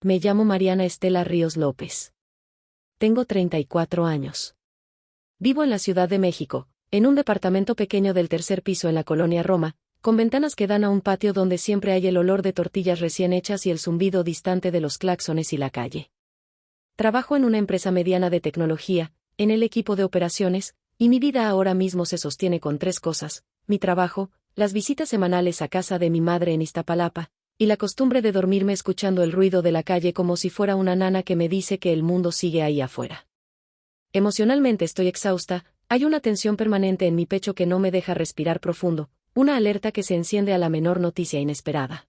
Me llamo Mariana Estela Ríos López. Tengo 34 años. Vivo en la Ciudad de México, en un departamento pequeño del tercer piso en la colonia Roma, con ventanas que dan a un patio donde siempre hay el olor de tortillas recién hechas y el zumbido distante de los claxones y la calle. Trabajo en una empresa mediana de tecnología, en el equipo de operaciones, y mi vida ahora mismo se sostiene con tres cosas: mi trabajo, las visitas semanales a casa de mi madre en Iztapalapa, y la costumbre de dormirme escuchando el ruido de la calle como si fuera una nana que me dice que el mundo sigue ahí afuera. Emocionalmente estoy exhausta, hay una tensión permanente en mi pecho que no me deja respirar profundo, una alerta que se enciende a la menor noticia inesperada.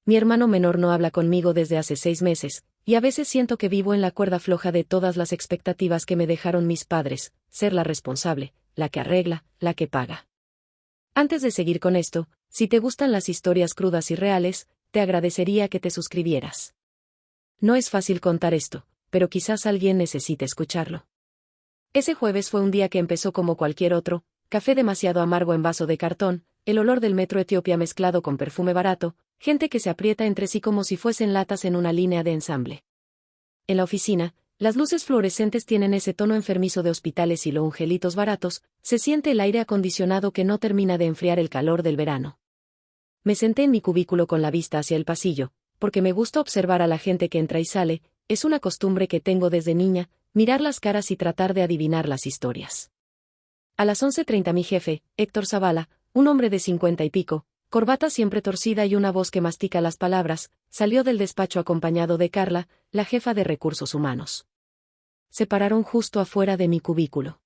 Mi hermano menor no habla conmigo desde hace 6 meses, y a veces siento que vivo en la cuerda floja de todas las expectativas que me dejaron mis padres: ser la responsable, la que arregla, la que paga. Antes de seguir con esto, si te gustan las historias crudas y reales, te agradecería que te suscribieras. No es fácil contar esto, pero quizás alguien necesite escucharlo. Ese jueves fue un día que empezó como cualquier otro: café demasiado amargo en vaso de cartón, el olor del metro Etiopía mezclado con perfume barato, gente que se aprieta entre sí como si fuesen latas en una línea de ensamble. En la oficina, las luces fluorescentes tienen ese tono enfermizo de hospitales y los angelitos baratos, se siente el aire acondicionado que no termina de enfriar el calor del verano. Me senté en mi cubículo con la vista hacia el pasillo, porque me gusta observar a la gente que entra y sale, es una costumbre que tengo desde niña, mirar las caras y tratar de adivinar las historias. A las 11:30 mi jefe, Héctor Zavala, un hombre de 50 y pico, corbata siempre torcida y una voz que mastica las palabras, salió del despacho acompañado de Carla, la jefa de recursos humanos. Se pararon justo afuera de mi cubículo.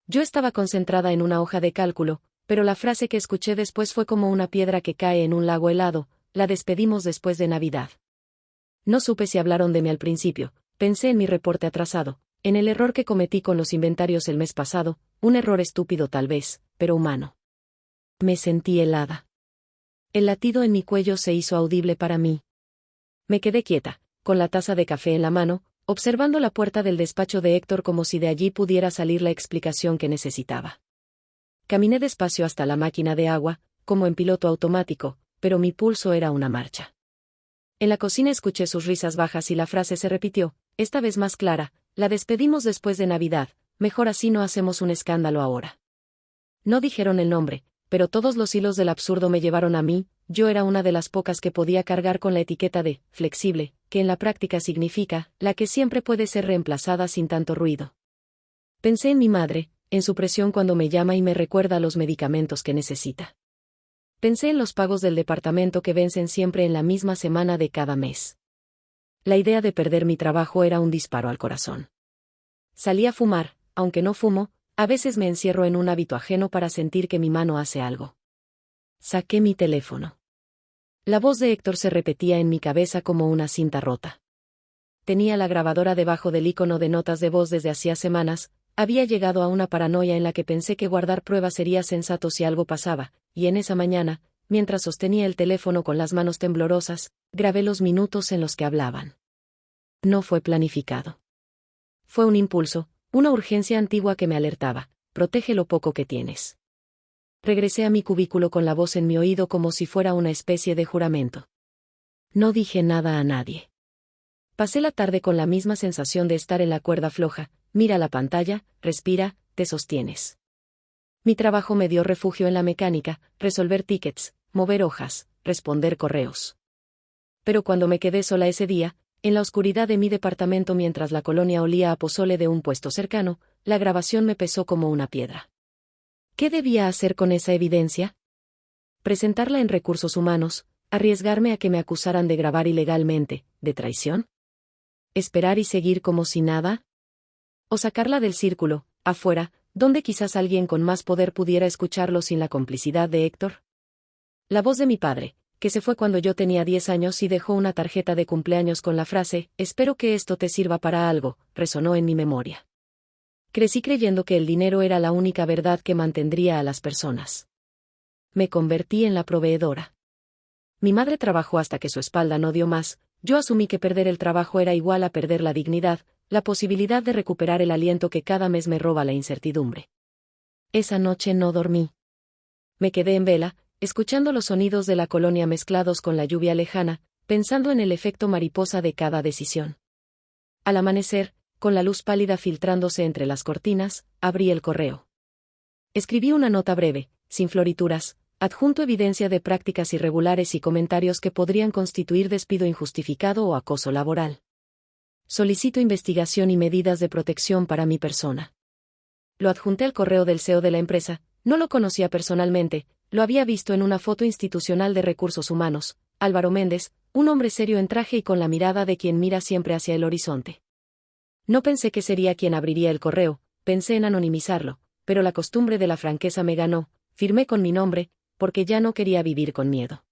Yo estaba concentrada en una hoja de cálculo, pero la frase que escuché después fue como una piedra que cae en un lago helado: la despedimos después de Navidad. No supe si hablaron de mí al principio, pensé en mi reporte atrasado, en el error que cometí con los inventarios el mes pasado, un error estúpido tal vez, pero humano. Me sentí helada. El latido en mi cuello se hizo audible para mí. Me quedé quieta, con la taza de café en la mano, observando la puerta del despacho de Héctor como si de allí pudiera salir la explicación que necesitaba. Caminé despacio hasta la máquina de agua, como en piloto automático, pero mi pulso era una marcha. En la cocina escuché sus risas bajas y la frase se repitió, esta vez más clara: la despedimos después de Navidad, mejor así no hacemos un escándalo ahora. No dijeron el nombre, pero todos los hilos del absurdo me llevaron a mí. Yo era una de las pocas que podía cargar con la etiqueta de flexible, que en la práctica significa la que siempre puede ser reemplazada sin tanto ruido. Pensé en mi madre, en su presión cuando me llama y me recuerda los medicamentos que necesita. Pensé en los pagos del departamento que vencen siempre en la misma semana de cada mes. La idea de perder mi trabajo era un disparo al corazón. Salí a fumar, aunque no fumo, a veces me encierro en un hábito ajeno para sentir que mi mano hace algo. Saqué mi teléfono. La voz de Héctor se repetía en mi cabeza como una cinta rota. Tenía la grabadora debajo del icono de notas de voz desde hacía semanas. Había llegado a una paranoia en la que pensé que guardar pruebas sería sensato si algo pasaba, y en esa mañana, mientras sostenía el teléfono con las manos temblorosas, grabé los minutos en los que hablaban. No fue planificado. Fue un impulso, una urgencia antigua que me alertaba: protege lo poco que tienes. Regresé a mi cubículo con la voz en mi oído como si fuera una especie de juramento. No dije nada a nadie. Pasé la tarde con la misma sensación de estar en la cuerda floja: mira la pantalla, respira, te sostienes. Mi trabajo me dio refugio en la mecánica: resolver tickets, mover hojas, responder correos. Pero cuando me quedé sola ese día, en la oscuridad de mi departamento mientras la colonia olía a pozole de un puesto cercano, la grabación me pesó como una piedra. ¿Qué debía hacer con esa evidencia? ¿Presentarla en recursos humanos? ¿Arriesgarme a que me acusaran de grabar ilegalmente, de traición? ¿Esperar y seguir como si nada? ¿O sacarla del círculo, afuera, donde quizás alguien con más poder pudiera escucharlo sin la complicidad de Héctor? La voz de mi padre, que se fue cuando yo tenía 10 años y dejó una tarjeta de cumpleaños con la frase: espero que esto te sirva para algo, resonó en mi memoria. Crecí creyendo que el dinero era la única verdad que mantendría a las personas. Me convertí en la proveedora. Mi madre trabajó hasta que su espalda no dio más. Yo asumí que perder el trabajo era igual a perder la dignidad, la posibilidad de recuperar el aliento que cada mes me roba la incertidumbre. Esa noche no dormí. Me quedé en vela, escuchando los sonidos de la colonia mezclados con la lluvia lejana, pensando en el efecto mariposa de cada decisión. Al amanecer, con la luz pálida filtrándose entre las cortinas, abrí el correo. Escribí una nota breve, sin florituras, adjunto evidencia de prácticas irregulares y comentarios que podrían constituir despido injustificado o acoso laboral. Solicito investigación y medidas de protección para mi persona. Lo adjunté al correo del CEO de la empresa. No lo conocía personalmente, lo había visto en una foto institucional de Recursos Humanos, Álvaro Méndez, un hombre serio en traje y con la mirada de quien mira siempre hacia el horizonte. No pensé que sería quien abriría el correo, pensé en anonimizarlo, pero la costumbre de la franqueza me ganó, firmé con mi nombre, porque ya no quería vivir con miedo.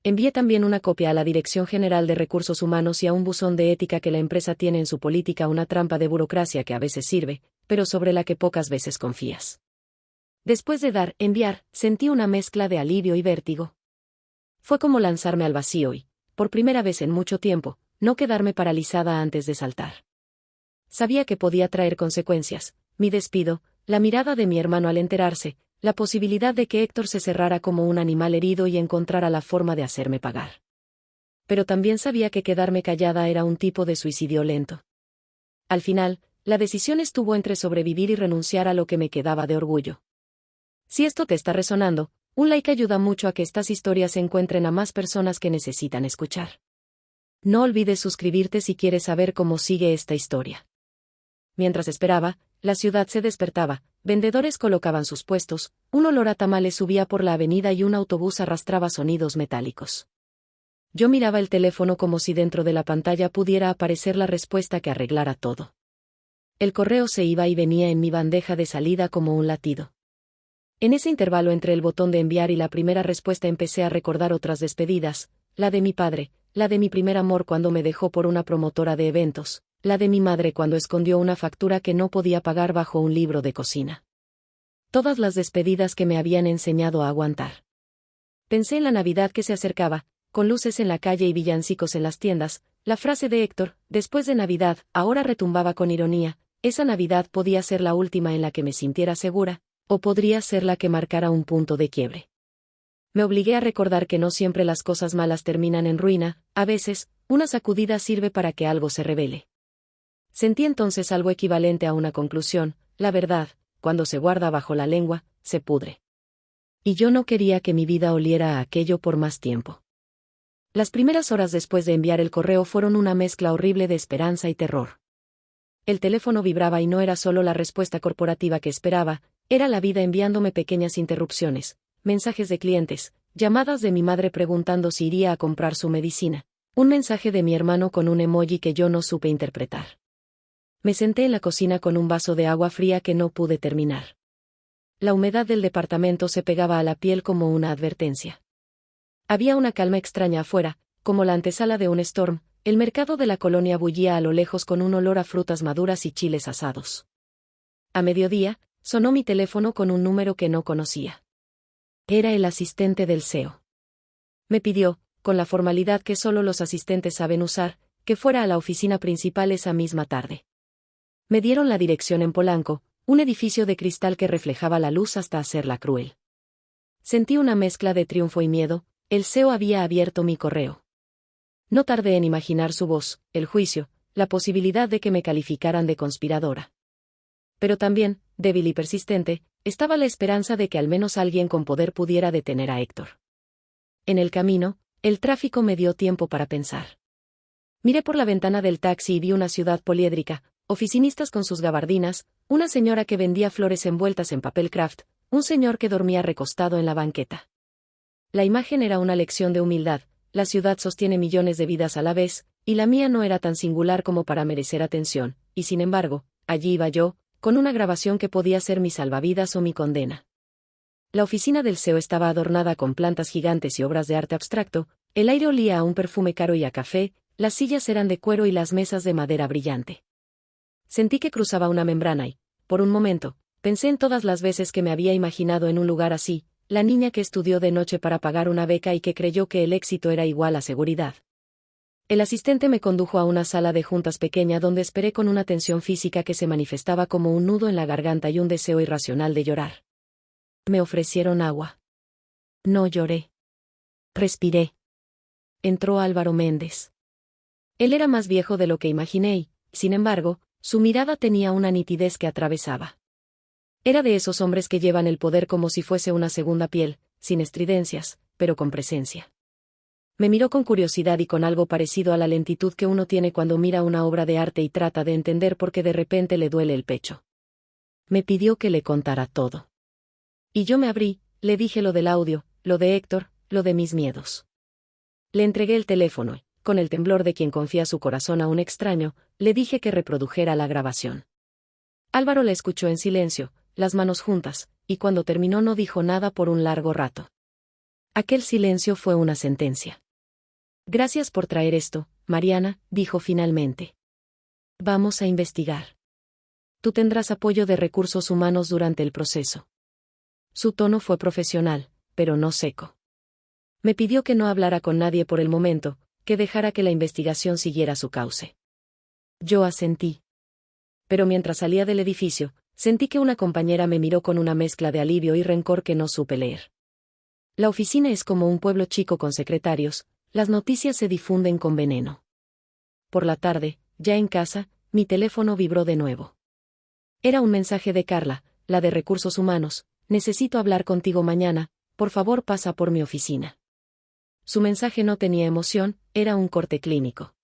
Envié también una copia a la Dirección General de Recursos Humanos y a un buzón de ética que la empresa tiene en su política, una trampa de burocracia que a veces sirve, pero sobre la que pocas veces confías. Después de dar, enviar, sentí una mezcla de alivio y vértigo. Fue como lanzarme al vacío y, por primera vez en mucho tiempo, no quedarme paralizada antes de saltar. Sabía que podía traer consecuencias, mi despido, la mirada de mi hermano al enterarse, la posibilidad de que Héctor se cerrara como un animal herido y encontrara la forma de hacerme pagar. Pero también sabía que quedarme callada era un tipo de suicidio lento. Al final, la decisión estuvo entre sobrevivir y renunciar a lo que me quedaba de orgullo. Si esto te está resonando, un like ayuda mucho a que estas historias se encuentren a más personas que necesitan escuchar. No olvides suscribirte si quieres saber cómo sigue esta historia. Mientras esperaba, la ciudad se despertaba, vendedores colocaban sus puestos, un olor a tamales subía por la avenida y un autobús arrastraba sonidos metálicos. Yo miraba el teléfono como si dentro de la pantalla pudiera aparecer la respuesta que arreglara todo. El correo se iba y venía en mi bandeja de salida como un latido. En ese intervalo entre el botón de enviar y la primera respuesta empecé a recordar otras despedidas, la de mi padre, la de mi primer amor cuando me dejó por una promotora de eventos, la de mi madre cuando escondió una factura que no podía pagar bajo un libro de cocina. Todas las despedidas que me habían enseñado a aguantar. Pensé en la Navidad que se acercaba, con luces en la calle y villancicos en las tiendas, la frase de Héctor, después de Navidad, ahora retumbaba con ironía, esa Navidad podía ser la última en la que me sintiera segura, o podría ser la que marcara un punto de quiebre. Me obligué a recordar que no siempre las cosas malas terminan en ruina, a veces, una sacudida sirve para que algo se revele. Sentí entonces algo equivalente a una conclusión, la verdad, cuando se guarda bajo la lengua, se pudre. Y yo no quería que mi vida oliera a aquello por más tiempo. Las primeras horas después de enviar el correo fueron una mezcla horrible de esperanza y terror. El teléfono vibraba y no era solo la respuesta corporativa que esperaba, era la vida enviándome pequeñas interrupciones, mensajes de clientes, llamadas de mi madre preguntando si iría a comprar su medicina, un mensaje de mi hermano con un emoji que yo no supe interpretar. Me senté en la cocina con un vaso de agua fría que no pude terminar. La humedad del departamento se pegaba a la piel como una advertencia. Había una calma extraña afuera, como la antesala de un storm. El mercado de la colonia bullía a lo lejos con un olor a frutas maduras y chiles asados. A mediodía, sonó mi teléfono con un número que no conocía. Era el asistente del CEO. Me pidió, con la formalidad que solo los asistentes saben usar, que fuera a la oficina principal esa misma tarde. Me dieron la dirección en Polanco, un edificio de cristal que reflejaba la luz hasta hacerla cruel. Sentí una mezcla de triunfo y miedo, el CEO había abierto mi correo. No tardé en imaginar su voz, el juicio, la posibilidad de que me calificaran de conspiradora. Pero también, débil y persistente, estaba la esperanza de que al menos alguien con poder pudiera detener a Héctor. En el camino, el tráfico me dio tiempo para pensar. Miré por la ventana del taxi y vi una ciudad poliédrica, oficinistas con sus gabardinas, una señora que vendía flores envueltas en papel craft, un señor que dormía recostado en la banqueta. La imagen era una lección de humildad. La ciudad sostiene millones de vidas a la vez, y la mía no era tan singular como para merecer atención, y sin embargo, allí iba yo, con una grabación que podía ser mi salvavidas o mi condena. La oficina del CEO estaba adornada con plantas gigantes y obras de arte abstracto, el aire olía a un perfume caro y a café, las sillas eran de cuero y las mesas de madera brillante. Sentí que cruzaba una membrana y, por un momento, pensé en todas las veces que me había imaginado en un lugar así, la niña que estudió de noche para pagar una beca y que creyó que el éxito era igual a seguridad. El asistente me condujo a una sala de juntas pequeña donde esperé con una tensión física que se manifestaba como un nudo en la garganta y un deseo irracional de llorar. Me ofrecieron agua. No lloré. Respiré. entró Álvaro Méndez. Él era más viejo de lo que imaginé y, sin embargo, su mirada tenía una nitidez que atravesaba. Era de esos hombres que llevan el poder como si fuese una segunda piel, sin estridencias, pero con presencia. Me miró con curiosidad y con algo parecido a la lentitud que uno tiene cuando mira una obra de arte y trata de entender por qué de repente le duele el pecho. Me pidió que le contara todo. Y yo me abrí, le dije lo del audio, lo de Héctor, lo de mis miedos. Le entregué el teléfono y, con el temblor de quien confía su corazón a un extraño, le dije que reprodujera la grabación. Álvaro la escuchó en silencio, las manos juntas, y cuando terminó no dijo nada por un largo rato. Aquel silencio fue una sentencia. Gracias por traer esto, Mariana, dijo finalmente. Vamos a investigar. Tú tendrás apoyo de recursos humanos durante el proceso. Su tono fue profesional, pero no seco. Me pidió que no hablara con nadie por el momento, que dejara que la investigación siguiera su cauce. Yo asentí. Pero mientras salía del edificio, sentí que una compañera me miró con una mezcla de alivio y rencor que no supe leer. La oficina es como un pueblo chico con secretarios, las noticias se difunden con veneno. Por la tarde, ya en casa, mi teléfono vibró de nuevo. Era un mensaje de Carla, la de Recursos Humanos: necesito hablar contigo mañana, por favor pasa por mi oficina. Su mensaje no tenía emoción, era un corte clínico.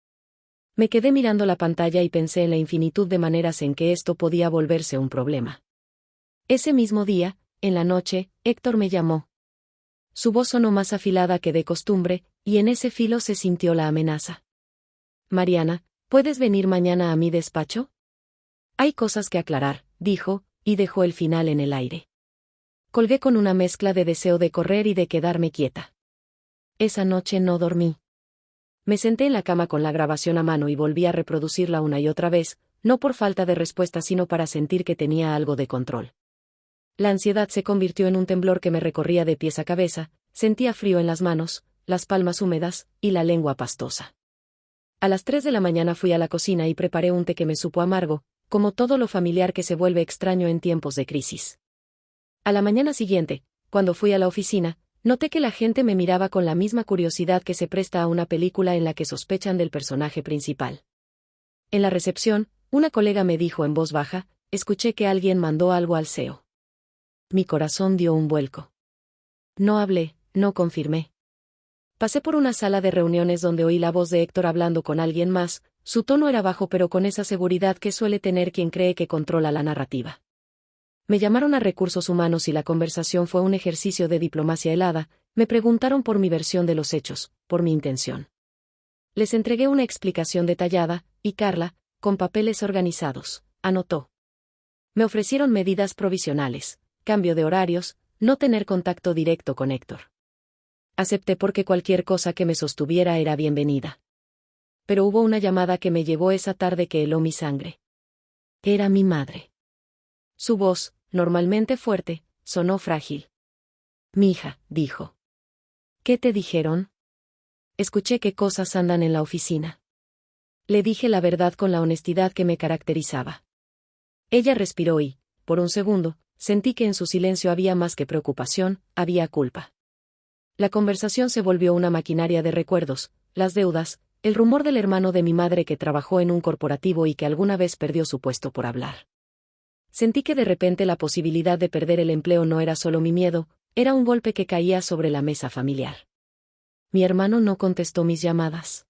Me quedé mirando la pantalla y pensé en la infinitud de maneras en que esto podía volverse un problema. Ese mismo día, en la noche, Héctor me llamó. Su voz sonó más afilada que de costumbre, y en ese filo se sintió la amenaza. Mariana, ¿puedes venir mañana a mi despacho? Hay cosas que aclarar, dijo, y dejó el final en el aire. Colgué con una mezcla de deseo de correr y de quedarme quieta. Esa noche no dormí. Me senté en la cama con la grabación a mano y volví a reproducirla una y otra vez, no por falta de respuesta sino para sentir que tenía algo de control. La ansiedad se convirtió en un temblor que me recorría de pies a cabeza, sentía frío en las manos, las palmas húmedas, y la lengua pastosa. A las 3 de la mañana fui a la cocina y preparé un té que me supo amargo, como todo lo familiar que se vuelve extraño en tiempos de crisis. A la mañana siguiente, cuando fui a la oficina, noté que la gente me miraba con la misma curiosidad que se presta a una película en la que sospechan del personaje principal. En la recepción, una colega me dijo en voz baja: escuché que alguien mandó algo al CEO. Mi corazón dio un vuelco. No hablé, no confirmé. Pasé por una sala de reuniones donde oí la voz de Héctor hablando con alguien más, su tono era bajo pero con esa seguridad que suele tener quien cree que controla la narrativa. Me llamaron a Recursos Humanos y la conversación fue un ejercicio de diplomacia helada, me preguntaron por mi versión de los hechos, por mi intención. Les entregué una explicación detallada, y Carla, con papeles organizados, anotó. Me ofrecieron medidas provisionales, cambio de horarios, no tener contacto directo con Héctor. Acepté porque cualquier cosa que me sostuviera era bienvenida. Pero hubo una llamada que me llevó esa tarde que heló mi sangre. Era mi madre. Su voz, normalmente fuerte, sonó frágil. Mija, dijo. ¿Qué te dijeron? Escuché qué cosas andan en la oficina. Le dije la verdad con la honestidad que me caracterizaba. Ella respiró y, por un segundo, sentí que en su silencio había más que preocupación, había culpa. La conversación se volvió una maquinaria de recuerdos, las deudas, el rumor del hermano de mi madre que trabajó en un corporativo y que alguna vez perdió su puesto por hablar. Sentí que de repente la posibilidad de perder el empleo no era solo mi miedo, era un golpe que caía sobre la mesa familiar. Mi hermano no contestó mis llamadas.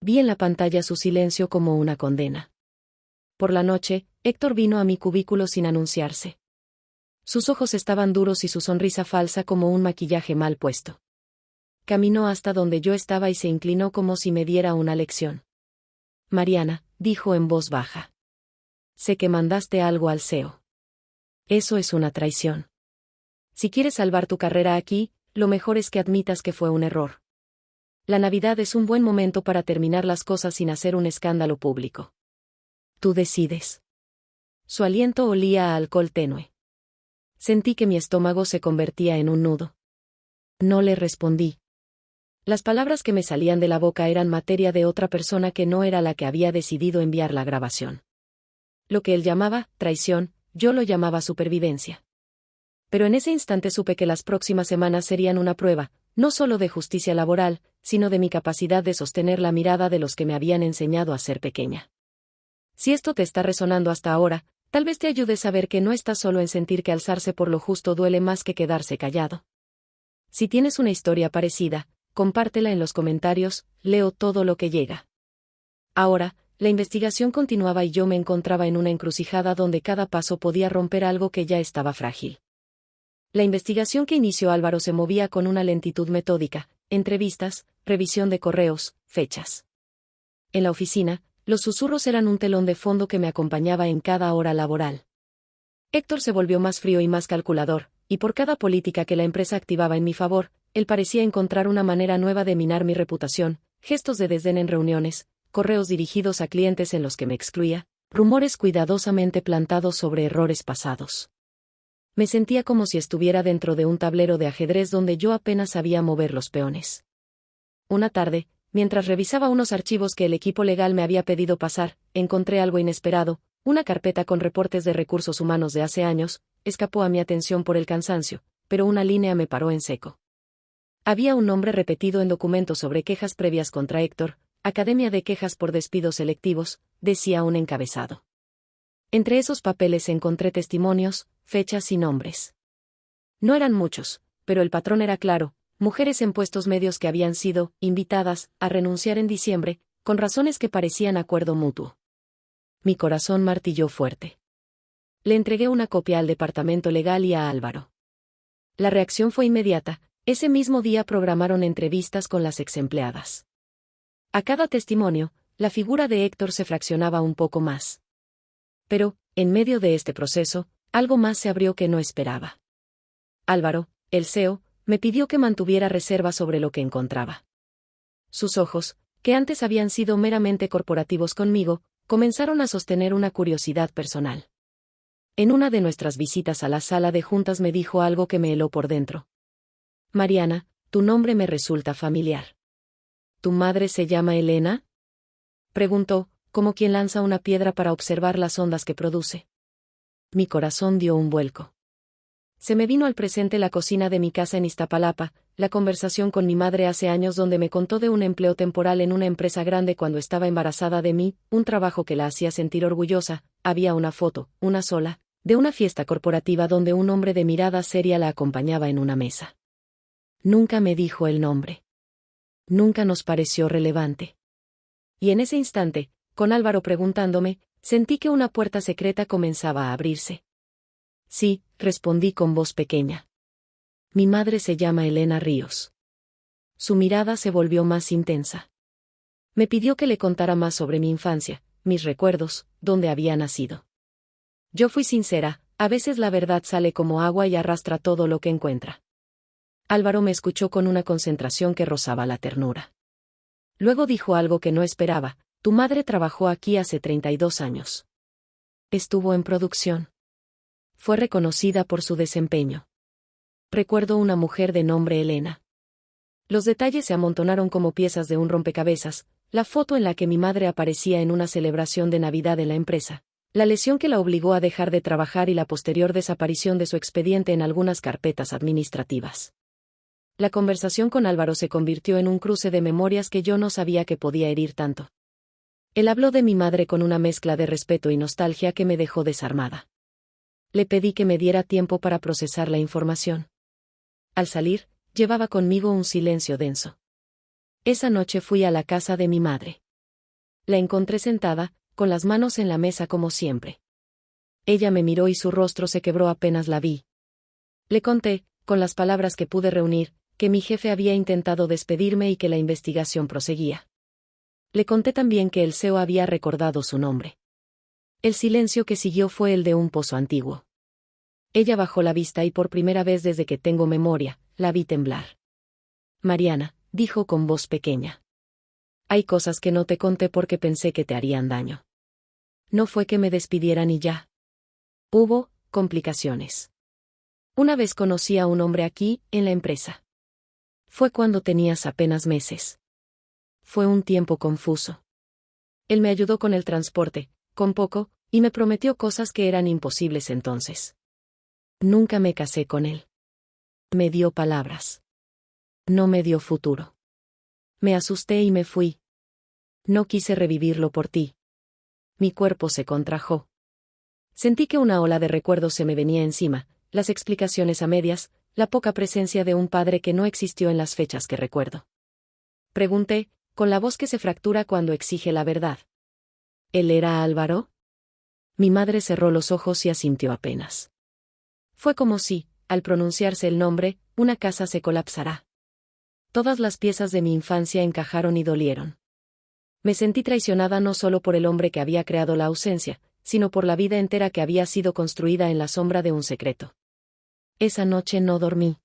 Vi en la pantalla su silencio como una condena. Por la noche, Héctor vino a mi cubículo sin anunciarse. Sus ojos estaban duros y su sonrisa falsa como un maquillaje mal puesto. Caminó hasta donde yo estaba y se inclinó como si me diera una lección. Mariana, dijo en voz baja. Sé que mandaste algo al CEO. Eso es una traición. Si quieres salvar tu carrera aquí, lo mejor es que admitas que fue un error. La Navidad es un buen momento para terminar las cosas sin hacer un escándalo público. Tú decides. Su aliento olía a alcohol tenue. Sentí que mi estómago se convertía en un nudo. No le respondí. Las palabras que me salían de la boca eran materia de otra persona que no era la que había decidido enviar la grabación. Lo que él llamaba traición, yo lo llamaba supervivencia. Pero en ese instante supe que las próximas semanas serían una prueba, no solo de justicia laboral, sino de mi capacidad de sostener la mirada de los que me habían enseñado a ser pequeña. Si esto te está resonando hasta ahora, tal vez te ayude a saber que no estás solo en sentir que alzarse por lo justo duele más que quedarse callado. Si tienes una historia parecida, compártela en los comentarios, leo todo lo que llega. Ahora, la investigación continuaba y yo me encontraba en una encrucijada donde cada paso podía romper algo que ya estaba frágil. La investigación que inició Álvaro se movía con una lentitud metódica: entrevistas, revisión de correos, fechas. En la oficina, los susurros eran un telón de fondo que me acompañaba en cada hora laboral. Héctor se volvió más frío y más calculador, y por cada política que la empresa activaba en mi favor, él parecía encontrar una manera nueva de minar mi reputación: gestos de desdén en reuniones, correos dirigidos a clientes en los que me excluía, rumores cuidadosamente plantados sobre errores pasados. Me sentía como si estuviera dentro de un tablero de ajedrez donde yo apenas sabía mover los peones. Una tarde, mientras revisaba unos archivos que el equipo legal me había pedido pasar, encontré algo inesperado: una carpeta con reportes de recursos humanos de hace años. Escapó a mi atención por el cansancio, pero una línea me paró en seco. Había un nombre repetido en documentos sobre quejas previas contra Héctor: Academia de Quejas por Despidos Selectivos, decía un encabezado. Entre esos papeles encontré testimonios, fechas y nombres. No eran muchos, pero el patrón era claro: mujeres en puestos medios que habían sido invitadas a renunciar en diciembre, con razones que parecían acuerdo mutuo. Mi corazón martilló fuerte. Le entregué una copia al departamento legal y a Álvaro. La reacción fue inmediata: ese mismo día programaron entrevistas con las exempleadas. A cada testimonio, la figura de Héctor se fraccionaba un poco más. Pero, en medio de este proceso, algo más se abrió que no esperaba. Álvaro, el CEO, me pidió que mantuviera reserva sobre lo que encontraba. Sus ojos, que antes habían sido meramente corporativos conmigo, comenzaron a sostener una curiosidad personal. En una de nuestras visitas a la sala de juntas me dijo algo que me heló por dentro. Mariana, tu nombre me resulta familiar. ¿Tu madre se llama Elena?, preguntó, como quien lanza una piedra para observar las ondas que produce. Mi corazón dio un vuelco. Se me vino al presente la cocina de mi casa en Iztapalapa, la conversación con mi madre hace años donde me contó de un empleo temporal en una empresa grande cuando estaba embarazada de mí, un trabajo que la hacía sentir orgullosa. Había una foto, una sola, de una fiesta corporativa donde un hombre de mirada seria la acompañaba en una mesa. Nunca me dijo el nombre. Nunca nos pareció relevante. Y en ese instante, con Álvaro preguntándome, sentí que una puerta secreta comenzaba a abrirse. Sí, respondí con voz pequeña. Mi madre se llama Elena Ríos. Su mirada se volvió más intensa. Me pidió que le contara más sobre mi infancia, mis recuerdos, dónde había nacido. Yo fui sincera: a veces la verdad sale como agua y arrastra todo lo que encuentra. Álvaro me escuchó con una concentración que rozaba la ternura. Luego dijo algo que no esperaba: tu madre trabajó aquí hace 32 años. Estuvo en producción. Fue reconocida por su desempeño. Recuerdo una mujer de nombre Elena. Los detalles se amontonaron como piezas de un rompecabezas: la foto en la que mi madre aparecía en una celebración de Navidad en la empresa, la lesión que la obligó a dejar de trabajar y la posterior desaparición de su expediente en algunas carpetas administrativas. La conversación con Álvaro se convirtió en un cruce de memorias que yo no sabía que podía herir tanto. Él habló de mi madre con una mezcla de respeto y nostalgia que me dejó desarmada. Le pedí que me diera tiempo para procesar la información. Al salir, llevaba conmigo un silencio denso. Esa noche fui a la casa de mi madre. La encontré sentada, con las manos en la mesa como siempre. Ella me miró y su rostro se quebró apenas la vi. Le conté, con las palabras que pude reunir, que mi jefe había intentado despedirme y que la investigación proseguía. Le conté también que el CEO había recordado su nombre. El silencio que siguió fue el de un pozo antiguo. Ella bajó la vista y por primera vez desde que tengo memoria, la vi temblar. Mariana, dijo con voz pequeña. Hay cosas que no te conté porque pensé que te harían daño. No fue que me despidieran y ya. Hubo complicaciones. Una vez conocí a un hombre aquí, en la empresa. Fue cuando tenías apenas meses. Fue un tiempo confuso. Él me ayudó con el transporte, con poco, y me prometió cosas que eran imposibles entonces. Nunca me casé con él. Me dio palabras. No me dio futuro. Me asusté y me fui. No quise revivirlo por ti. Mi cuerpo se contrajo. Sentí que una ola de recuerdos se me venía encima, las explicaciones a medias, la poca presencia de un padre que no existió en las fechas que recuerdo. Pregunté, con la voz que se fractura cuando exige la verdad. ¿Él era Álvaro? Mi madre cerró los ojos y asintió apenas. Fue como si, al pronunciarse el nombre, una casa se colapsará. Todas las piezas de mi infancia encajaron y dolieron. Me sentí traicionada no solo por el hombre que había creado la ausencia, sino por la vida entera que había sido construida en la sombra de un secreto. Esa noche no dormí.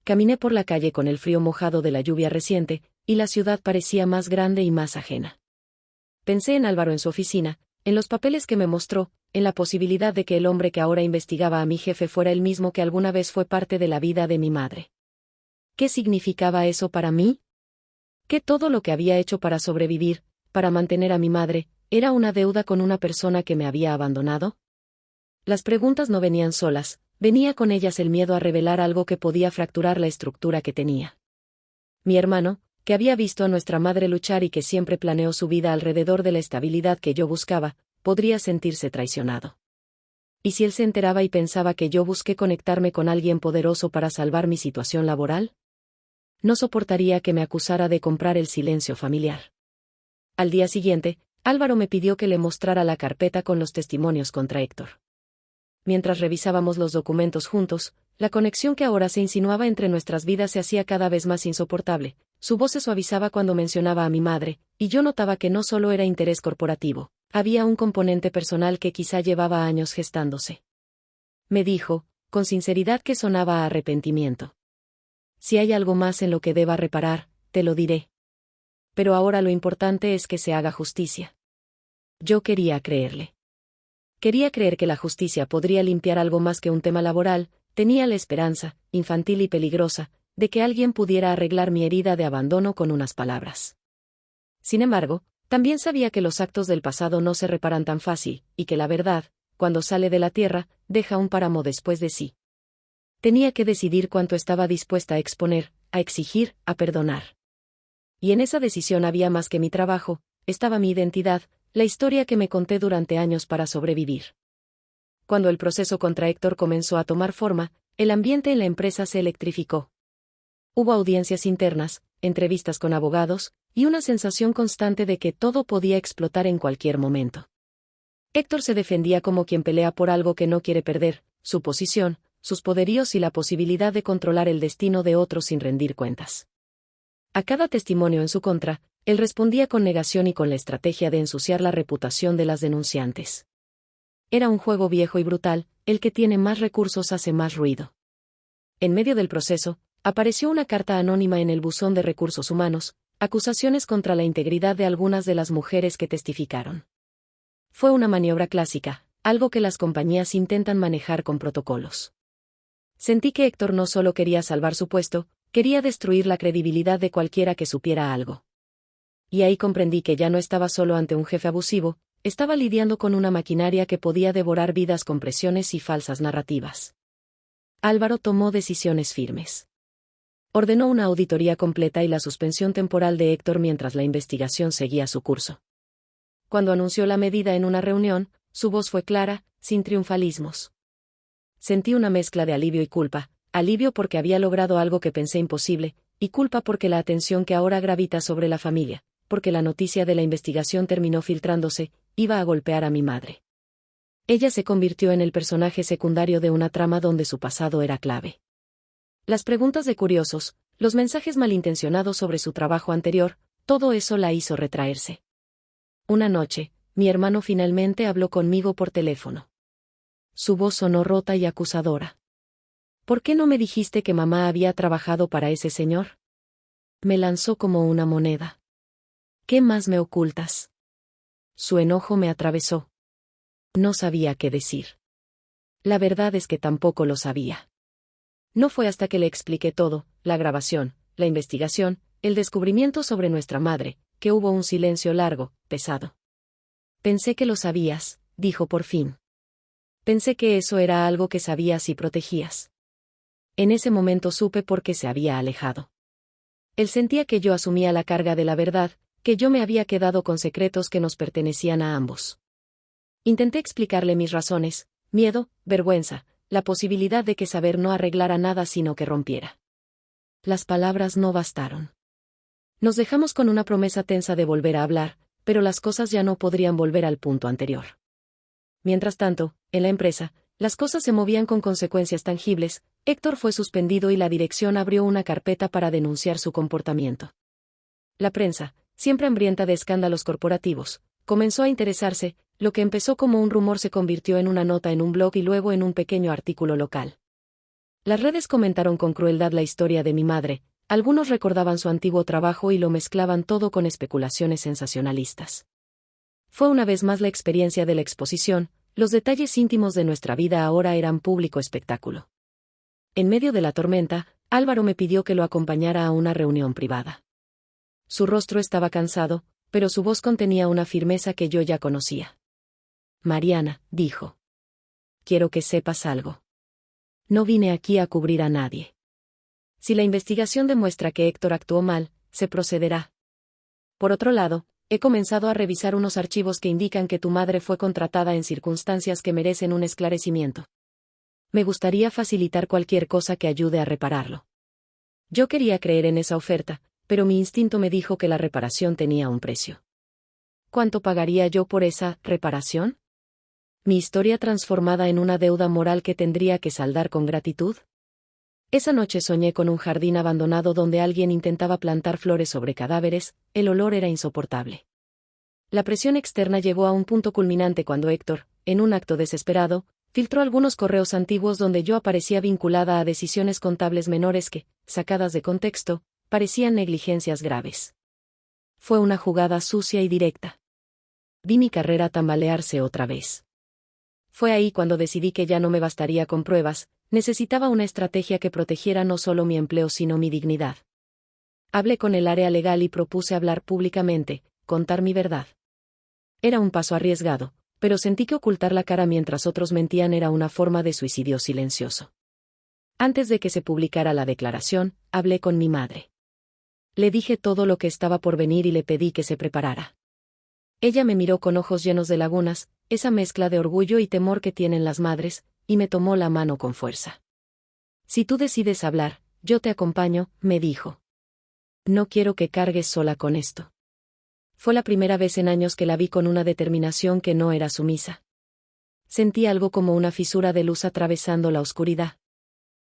Caminé por la calle con el frío mojado de la lluvia reciente, y la ciudad parecía más grande y más ajena. Pensé en Álvaro en su oficina, en los papeles que me mostró, en la posibilidad de que el hombre que ahora investigaba a mi jefe fuera el mismo que alguna vez fue parte de la vida de mi madre. ¿Qué significaba eso para mí? Que todo lo que había hecho para sobrevivir, para mantener a mi madre, era una deuda con una persona que me había abandonado. Las preguntas no venían solas, venía con ellas el miedo a revelar algo que podía fracturar la estructura que tenía. Mi hermano, que había visto a nuestra madre luchar y que siempre planeó su vida alrededor de la estabilidad que yo buscaba, podría sentirse traicionado. ¿Y si él se enteraba y pensaba que yo busqué conectarme con alguien poderoso para salvar mi situación laboral? No soportaría que me acusara de comprar el silencio familiar. Al día siguiente, Álvaro me pidió que le mostrara la carpeta con los testimonios contra Héctor. Mientras revisábamos los documentos juntos, la conexión que ahora se insinuaba entre nuestras vidas se hacía cada vez más insoportable. Su voz se suavizaba cuando mencionaba a mi madre, y yo notaba que no solo era interés corporativo, había un componente personal que quizá llevaba años gestándose. Me dijo, con sinceridad que sonaba a arrepentimiento. Si hay algo más en lo que deba reparar, te lo diré. Pero ahora lo importante es que se haga justicia. Yo quería creerle. Quería creer que la justicia podría limpiar algo más que un tema laboral, tenía la esperanza, infantil y peligrosa, de que alguien pudiera arreglar mi herida de abandono con unas palabras. Sin embargo, también sabía que los actos del pasado no se reparan tan fácil, y que la verdad, cuando sale de la tierra, deja un páramo después de sí. Tenía que decidir cuánto estaba dispuesta a exponer, a exigir, a perdonar. Y en esa decisión había más que mi trabajo, estaba mi identidad, la historia que me conté durante años para sobrevivir. Cuando el proceso contra Héctor comenzó a tomar forma, el ambiente en la empresa se electrificó. Hubo audiencias internas, entrevistas con abogados, y una sensación constante de que todo podía explotar en cualquier momento. Héctor se defendía como quien pelea por algo que no quiere perder, su posición, sus poderíos y la posibilidad de controlar el destino de otros sin rendir cuentas. A cada testimonio en su contra, él respondía con negación y con la estrategia de ensuciar la reputación de las denunciantes. Era un juego viejo y brutal, el que tiene más recursos hace más ruido. En medio del proceso, apareció una carta anónima en el buzón de recursos humanos, acusaciones contra la integridad de algunas de las mujeres que testificaron. Fue una maniobra clásica, algo que las compañías intentan manejar con protocolos. Sentí que Héctor no solo quería salvar su puesto, quería destruir la credibilidad de cualquiera que supiera algo. Y ahí comprendí que ya no estaba solo ante un jefe abusivo, estaba lidiando con una maquinaria que podía devorar vidas con presiones y falsas narrativas. Álvaro tomó decisiones firmes. Ordenó una auditoría completa y la suspensión temporal de Héctor mientras la investigación seguía su curso. Cuando anunció la medida en una reunión, su voz fue clara, sin triunfalismos. Sentí una mezcla de alivio y culpa, alivio porque había logrado algo que pensé imposible, y culpa porque la atención que ahora gravita sobre la familia, porque la noticia de la investigación terminó filtrándose, iba a golpear a mi madre. Ella se convirtió en el personaje secundario de una trama donde su pasado era clave. Las preguntas de curiosos, los mensajes malintencionados sobre su trabajo anterior, todo eso la hizo retraerse. Una noche, mi hermano finalmente habló conmigo por teléfono. Su voz sonó rota y acusadora. ¿Por qué no me dijiste que mamá había trabajado para ese señor? Me lanzó como una moneda. ¿Qué más me ocultas? Su enojo me atravesó. No sabía qué decir. La verdad es que tampoco lo sabía. No fue hasta que le expliqué todo, la grabación, la investigación, el descubrimiento sobre nuestra madre, que hubo un silencio largo, pesado. Pensé que lo sabías, dijo por fin. Pensé que eso era algo que sabías y protegías. En ese momento supe por qué se había alejado. Él sentía que yo asumía la carga de la verdad, que yo me había quedado con secretos que nos pertenecían a ambos. Intenté explicarle mis razones: miedo, vergüenza, la posibilidad de que saber no arreglara nada sino que rompiera. Las palabras no bastaron. Nos dejamos con una promesa tensa de volver a hablar, pero las cosas ya no podrían volver al punto anterior. Mientras tanto, en la empresa, las cosas se movían con consecuencias tangibles. Héctor fue suspendido y la dirección abrió una carpeta para denunciar su comportamiento. La prensa, siempre hambrienta de escándalos corporativos, comenzó a interesarse. Lo que empezó como un rumor se convirtió en una nota en un blog y luego en un pequeño artículo local. Las redes comentaron con crueldad la historia de mi madre. Algunos recordaban su antiguo trabajo y lo mezclaban todo con especulaciones sensacionalistas. Fue una vez más la experiencia de la exposición. Los detalles íntimos de nuestra vida ahora eran público espectáculo. En medio de la tormenta, Álvaro me pidió que lo acompañara a una reunión privada. Su rostro estaba cansado, pero su voz contenía una firmeza que yo ya conocía. Mariana, dijo. Quiero que sepas algo. No vine aquí a cubrir a nadie. Si la investigación demuestra que Héctor actuó mal, se procederá. Por otro lado, he comenzado a revisar unos archivos que indican que tu madre fue contratada en circunstancias que merecen un esclarecimiento. Me gustaría facilitar cualquier cosa que ayude a repararlo. Yo quería creer en esa oferta, pero mi instinto me dijo que la reparación tenía un precio. ¿Cuánto pagaría yo por esa reparación? ¿Mi historia transformada en una deuda moral que tendría que saldar con gratitud? Esa noche soñé con un jardín abandonado donde alguien intentaba plantar flores sobre cadáveres. El olor era insoportable. La presión externa llegó a un punto culminante cuando Héctor, en un acto desesperado, filtró algunos correos antiguos donde yo aparecía vinculada a decisiones contables menores que, sacadas de contexto, parecían negligencias graves. Fue una jugada sucia y directa. Vi mi carrera tambalearse otra vez. Fue ahí cuando decidí que ya no me bastaría con pruebas. Necesitaba una estrategia que protegiera no solo mi empleo sino mi dignidad. Hablé con el área legal y propuse hablar públicamente, contar mi verdad. Era un paso arriesgado, pero sentí que ocultar la cara mientras otros mentían era una forma de suicidio silencioso. Antes de que se publicara la declaración, hablé con mi madre. Le dije todo lo que estaba por venir y le pedí que se preparara. Ella me miró con ojos llenos de lagunas, esa mezcla de orgullo y temor que tienen las madres, y me tomó la mano con fuerza. Si tú decides hablar, yo te acompaño, me dijo. No quiero que cargues sola con esto. Fue la primera vez en años que la vi con una determinación que no era sumisa. Sentí algo como una fisura de luz atravesando la oscuridad.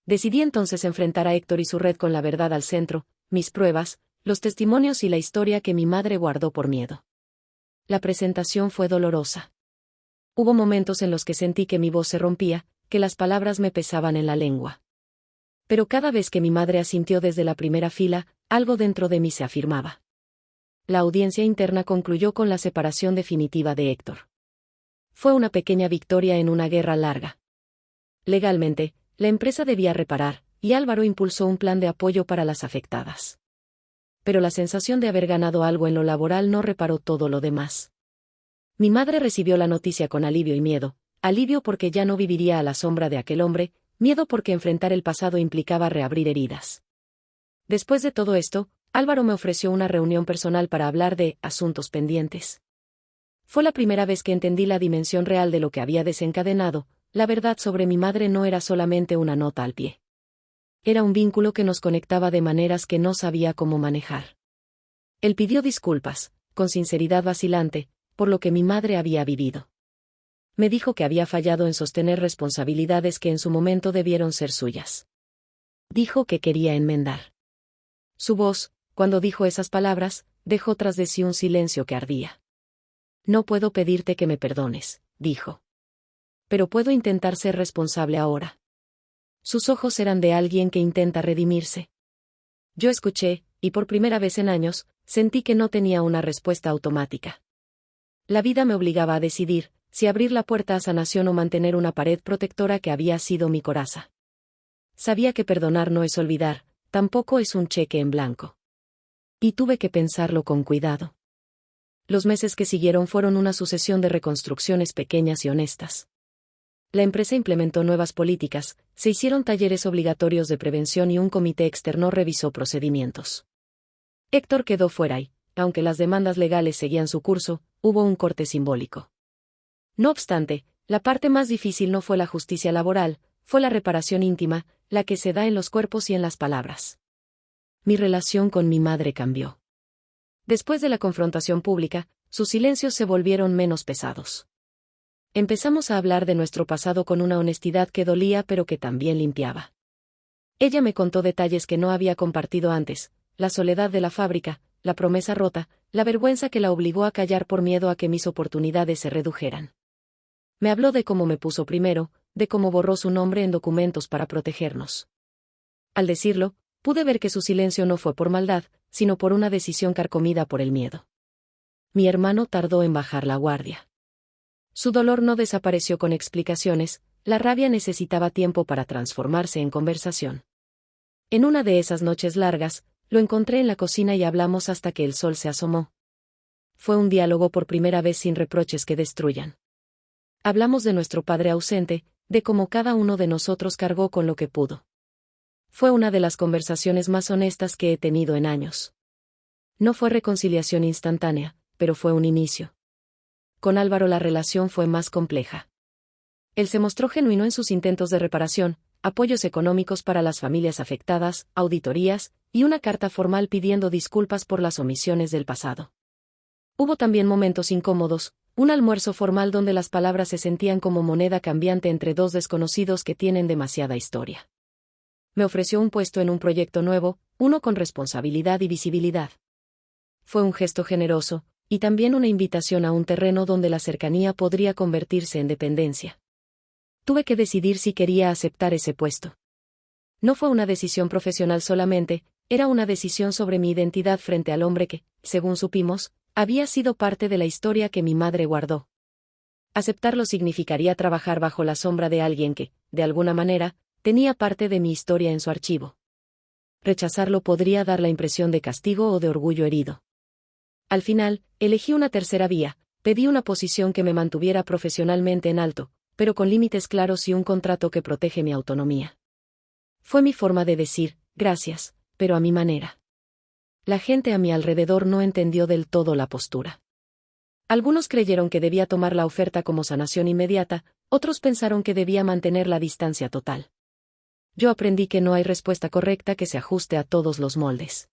Decidí entonces enfrentar a Héctor y su red con la verdad al centro, mis pruebas, los testimonios y la historia que mi madre guardó por miedo. La presentación fue dolorosa. Hubo momentos en los que sentí que mi voz se rompía, que las palabras me pesaban en la lengua. Pero cada vez que mi madre asintió desde la primera fila, algo dentro de mí se afirmaba. La audiencia interna concluyó con la separación definitiva de Héctor. Fue una pequeña victoria en una guerra larga. Legalmente, la empresa debía reparar, y Álvaro impulsó un plan de apoyo para las afectadas. Pero la sensación de haber ganado algo en lo laboral no reparó todo lo demás. Mi madre recibió la noticia con alivio y miedo: alivio porque ya no viviría a la sombra de aquel hombre, miedo porque enfrentar el pasado implicaba reabrir heridas. Después de todo esto, Álvaro me ofreció una reunión personal para hablar de asuntos pendientes. Fue la primera vez que entendí la dimensión real de lo que había desencadenado. La verdad sobre mi madre no era solamente una nota al pie. Era un vínculo que nos conectaba de maneras que no sabía cómo manejar. Él pidió disculpas, con sinceridad vacilante, por lo que mi madre había vivido. Me dijo que había fallado en sostener responsabilidades que en su momento debieron ser suyas. Dijo que quería enmendar. Su voz, cuando dijo esas palabras, dejó tras de sí un silencio que ardía. No puedo pedirte que me perdones, dijo. Pero puedo intentar ser responsable ahora. Sus ojos eran de alguien que intenta redimirse. Yo escuché, y por primera vez en años, sentí que no tenía una respuesta automática. La vida me obligaba a decidir, si abrir la puerta a sanación o mantener una pared protectora que había sido mi coraza. Sabía que perdonar no es olvidar, tampoco es un cheque en blanco. Y tuve que pensarlo con cuidado. Los meses que siguieron fueron una sucesión de reconstrucciones pequeñas y honestas. La empresa implementó nuevas políticas, se hicieron talleres obligatorios de prevención y un comité externo revisó procedimientos. Héctor quedó fuera y, aunque las demandas legales seguían su curso, hubo un corte simbólico. No obstante, la parte más difícil no fue la justicia laboral, fue la reparación íntima, la que se da en los cuerpos y en las palabras. Mi relación con mi madre cambió. Después de la confrontación pública, sus silencios se volvieron menos pesados. Empezamos a hablar de nuestro pasado con una honestidad que dolía pero que también limpiaba. Ella me contó detalles que no había compartido antes, la soledad de la fábrica, la promesa rota, la vergüenza que la obligó a callar por miedo a que mis oportunidades se redujeran. Me habló de cómo me puso primero, de cómo borró su nombre en documentos para protegernos. Al decirlo, pude ver que su silencio no fue por maldad, sino por una decisión carcomida por el miedo. Mi hermano tardó en bajar la guardia. Su dolor no desapareció con explicaciones, la rabia necesitaba tiempo para transformarse en conversación. En una de esas noches largas, lo encontré en la cocina y hablamos hasta que el sol se asomó. Fue un diálogo por primera vez sin reproches que destruyan. Hablamos de nuestro padre ausente, de cómo cada uno de nosotros cargó con lo que pudo. Fue una de las conversaciones más honestas que he tenido en años. No fue reconciliación instantánea, pero fue un inicio. Con Álvaro la relación fue más compleja. Él se mostró genuino en sus intentos de reparación, apoyos económicos para las familias afectadas, auditorías, y una carta formal pidiendo disculpas por las omisiones del pasado. Hubo también momentos incómodos, un almuerzo formal donde las palabras se sentían como moneda cambiante entre dos desconocidos que tienen demasiada historia. Me ofreció un puesto en un proyecto nuevo, uno con responsabilidad y visibilidad. Fue un gesto generoso, y también una invitación a un terreno donde la cercanía podría convertirse en dependencia. Tuve que decidir si quería aceptar ese puesto. No fue una decisión profesional solamente, era una decisión sobre mi identidad frente al hombre que, según supimos, había sido parte de la historia que mi madre guardó. Aceptarlo significaría trabajar bajo la sombra de alguien que, de alguna manera, tenía parte de mi historia en su archivo. Rechazarlo podría dar la impresión de castigo o de orgullo herido. Al final, elegí una tercera vía, pedí una posición que me mantuviera profesionalmente en alto, pero con límites claros y un contrato que protege mi autonomía. Fue mi forma de decir, gracias, pero a mi manera. La gente a mi alrededor no entendió del todo la postura. Algunos creyeron que debía tomar la oferta como sanación inmediata, otros pensaron que debía mantener la distancia total. Yo aprendí que no hay respuesta correcta que se ajuste a todos los moldes.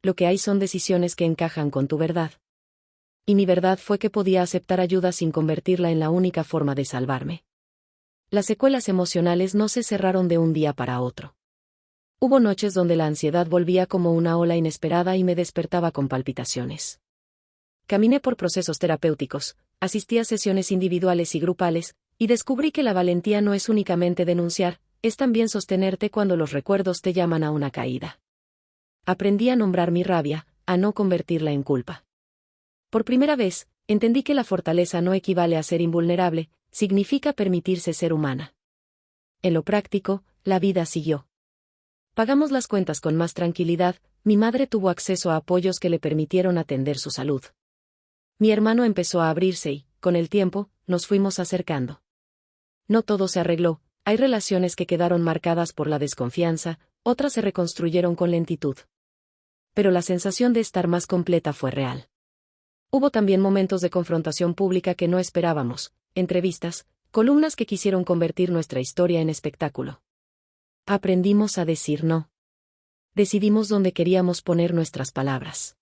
Lo que hay son decisiones que encajan con tu verdad. Y mi verdad fue que podía aceptar ayuda sin convertirla en la única forma de salvarme. Las secuelas emocionales no se cerraron de un día para otro. Hubo noches donde la ansiedad volvía como una ola inesperada y me despertaba con palpitaciones. Caminé por procesos terapéuticos, asistí a sesiones individuales y grupales, y descubrí que la valentía no es únicamente denunciar, es también sostenerte cuando los recuerdos te llaman a una caída. Aprendí a nombrar mi rabia, a no convertirla en culpa. Por primera vez, entendí que la fortaleza no equivale a ser invulnerable, significa permitirse ser humana. En lo práctico, la vida siguió. Pagamos las cuentas con más tranquilidad, mi madre tuvo acceso a apoyos que le permitieron atender su salud. Mi hermano empezó a abrirse y, con el tiempo, nos fuimos acercando. No todo se arregló, hay relaciones que quedaron marcadas por la desconfianza, otras se reconstruyeron con lentitud. Pero la sensación de estar más completa fue real. Hubo también momentos de confrontación pública que no esperábamos, entrevistas, columnas que quisieron convertir nuestra historia en espectáculo. Aprendimos a decir no. Decidimos dónde queríamos poner nuestras palabras.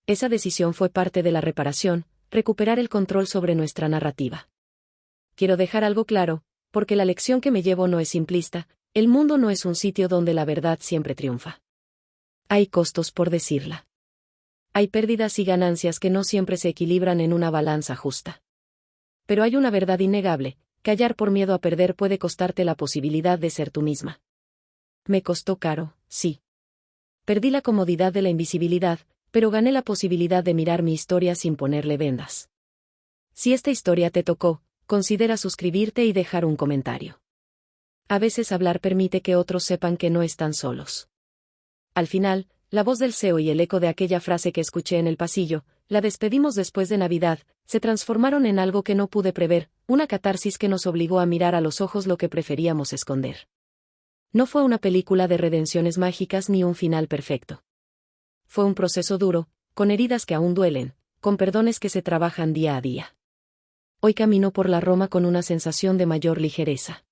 Esa decisión fue parte de la reparación, recuperar el control sobre nuestra narrativa. Quiero dejar algo claro, porque la lección que me llevo no es simplista, el mundo no es un sitio donde la verdad siempre triunfa. Hay costos por decirla. Hay pérdidas y ganancias que no siempre se equilibran en una balanza justa. Pero hay una verdad innegable, callar por miedo a perder puede costarte la posibilidad de ser tú misma. Me costó caro, sí. Perdí la comodidad de la invisibilidad, pero gané la posibilidad de mirar mi historia sin ponerle vendas. Si esta historia te tocó, considera suscribirte y dejar un comentario. A veces hablar permite que otros sepan que no están solos. Al final, la voz del CEO y el eco de aquella frase que escuché en el pasillo, la despedimos después de Navidad, se transformaron en algo que no pude prever, una catarsis que nos obligó a mirar a los ojos lo que preferíamos esconder. No fue una película de redenciones mágicas ni un final perfecto. fue un proceso duro, con heridas que aún duelen, con perdones que se trabajan día a día. Hoy camino por la Roma con una sensación de mayor ligereza.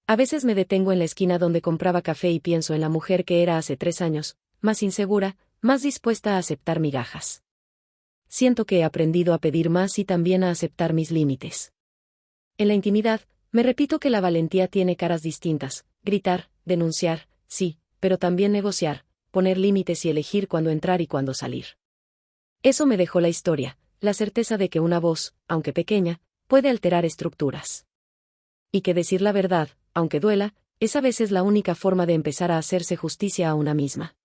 A veces me detengo en la esquina donde compraba café y pienso en la mujer que era hace 3 años, más insegura, más dispuesta a aceptar migajas. Siento que he aprendido a pedir más y también a aceptar mis límites. En la intimidad, me repito que la valentía tiene caras distintas: gritar, denunciar, sí, pero también negociar, poner límites y elegir cuándo entrar y cuándo salir. Eso me dejó la historia, la certeza de que una voz, aunque pequeña, puede alterar estructuras. Y que decir la verdad, aunque duela, es a veces la única forma de empezar a hacerse justicia a una misma.